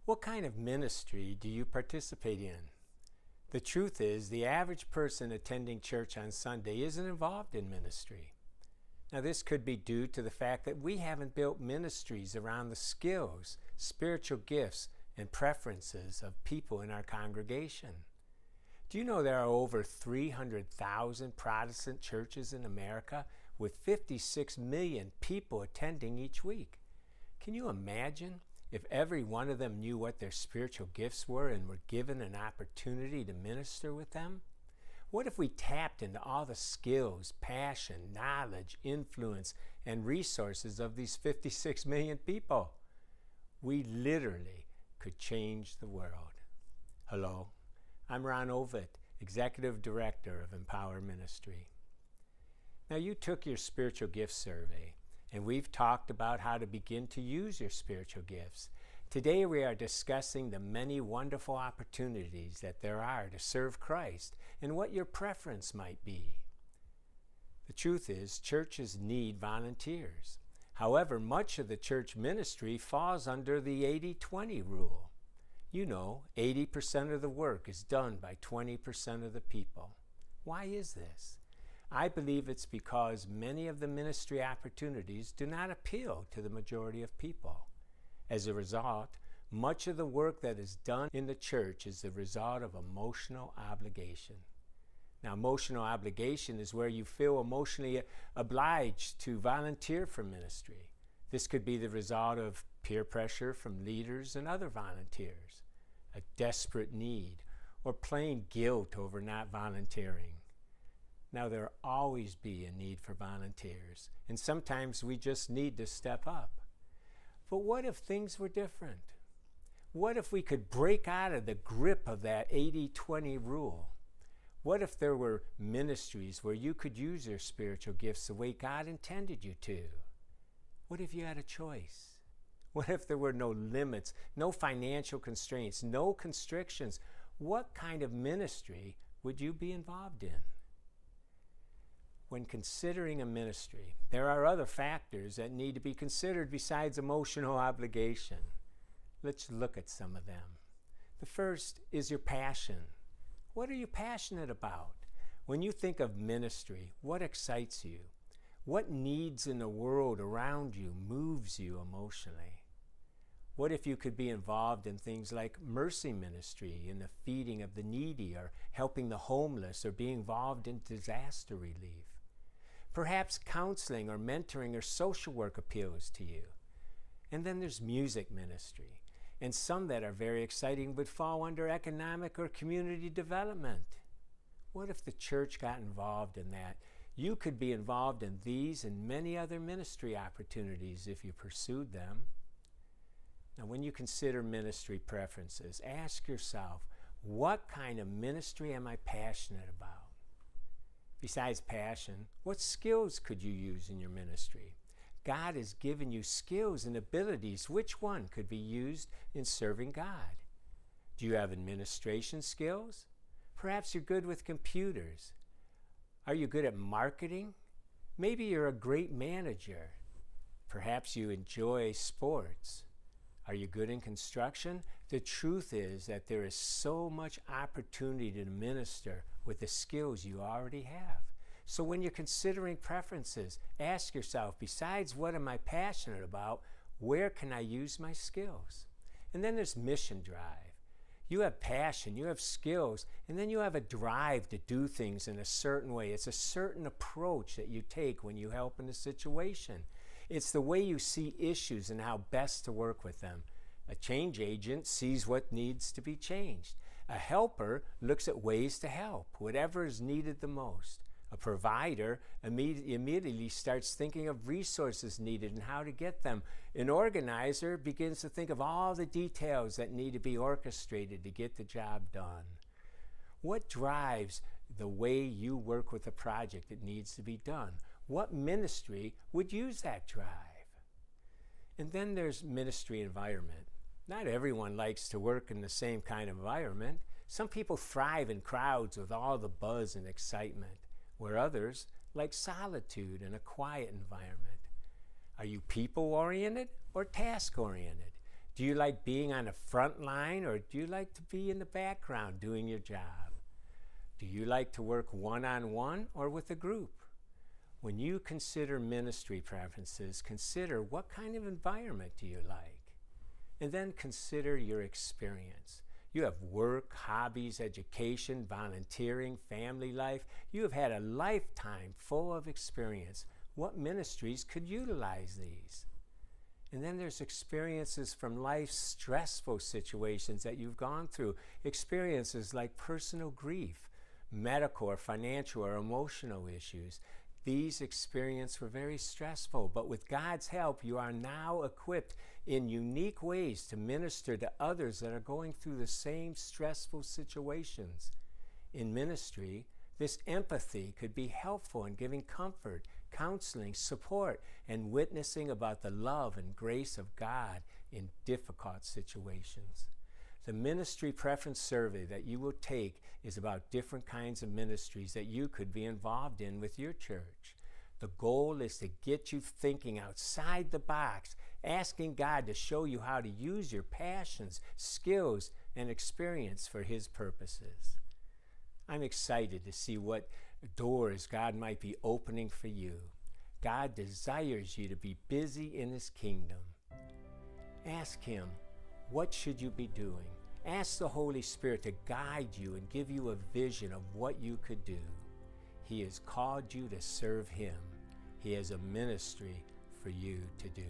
What kind of ministry do you participate in? The truth is, the average person attending church on Sunday isn't involved in ministry. Now, this could be due to the fact that we haven't built ministries around the skills, spiritual gifts, and preferences of people in our congregation. Do you know there are over 300,000 Protestant churches in America with 56 million people attending each week? Can you imagine if every one of them knew what their spiritual gifts were and were given an opportunity to minister with them? What if we tapped into all the skills, passion, knowledge, influence, and resources of these 56 million people? We literally could change the world. Hello, I'm Ron Ovitt, Executive Director of Empower Ministry. Now, you took your spiritual gifts survey, and we've talked about how to begin to use your spiritual gifts. Today we are discussing the many wonderful opportunities that there are to serve Christ and what your preference might be. The truth is, churches need volunteers. However, much of the church ministry falls under the 80-20 rule. You know, 80% of the work is done by 20% of the people. Why is this? I believe it's because many of the ministry opportunities do not appeal to the majority of people. As a result, much of the work that is done in the church is the result of emotional obligation. Now, emotional obligation is where you feel emotionally obliged to volunteer for ministry. This could be the result of peer pressure from leaders and other volunteers, a desperate need, or plain guilt over not volunteering. Now, there will always be a need for volunteers, and sometimes we just need to step up. But what if things were different? What if we could break out of the grip of that 80-20 rule? What if there were ministries where you could use your spiritual gifts the way God intended you to? What if you had a choice? What if there were no limits, no financial constraints, no constrictions? What kind of ministry would you be involved in? When considering a ministry, there are other factors that need to be considered besides emotional obligation. Let's look at some of them. The first is your passion. What are you passionate about? When you think of ministry, what excites you? What needs in the world around you moves you emotionally? What if you could be involved in things like mercy ministry, in the feeding of the needy, or helping the homeless, or being involved in disaster relief? Perhaps counseling or mentoring or social work appeals to you. And then there's music ministry. And some that are very exciting would fall under economic or community development. What if the church got involved in that? You could be involved in these and many other ministry opportunities if you pursued them. Now, when you consider ministry preferences, ask yourself, what kind of ministry am I passionate about? Besides passion, what skills could you use in your ministry? God has given you skills and abilities. Which one could be used in serving God? Do you have administration skills? Perhaps you're good with computers. Are you good at marketing? Maybe you're a great manager. Perhaps you enjoy sports. Are you good in construction? The truth is that there is so much opportunity to minister with the skills you already have. So when you're considering preferences, ask yourself, besides what am I passionate about, where can I use my skills? And then there's mission drive. You have passion, you have skills, and then you have a drive to do things in a certain way. It's a certain approach that you take when you help in a situation. It's the way you see issues and how best to work with them. A change agent sees what needs to be changed. A helper looks at ways to help, whatever is needed the most. A provider immediately starts thinking of resources needed and how to get them. An organizer begins to think of all the details that need to be orchestrated to get the job done. What drives the way you work with a project that needs to be done? What ministry would use that drive? And then there's ministry environment. Not everyone likes to work in the same kind of environment. Some people thrive in crowds with all the buzz and excitement, where others like solitude and a quiet environment. Are you people-oriented or task-oriented? Do you like being on the front line, or do you like to be in the background doing your job? Do you like to work one-on-one or with a group? When you consider ministry preferences, consider what kind of environment do you like? And then consider your experience. You have work, hobbies, education, volunteering, family life. You have had a lifetime full of experience. What ministries could utilize these? And then there's experiences from life's stressful situations that you've gone through. Experiences like personal grief, medical or financial or emotional issues. These experiences were very stressful, but with God's help, you are now equipped in unique ways to minister to others that are going through the same stressful situations. In ministry, this empathy could be helpful in giving comfort, counseling, support, and witnessing about the love and grace of God in difficult situations. The ministry preference survey that you will take is about different kinds of ministries that you could be involved in with your church. The goal is to get you thinking outside the box, asking God to show you how to use your passions, skills, and experience for His purposes. I'm excited to see what doors God might be opening for you. God desires you to be busy in His kingdom. Ask Him, what should you be doing? Ask the Holy Spirit to guide you and give you a vision of what you could do. He has called you to serve Him. He has a ministry for you to do.